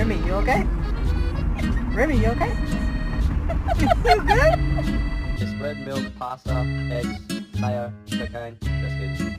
Remy, you okay? Remy, you okay? You good? Just bread, milk, pasta, eggs, mayo, cocaine, biscuits.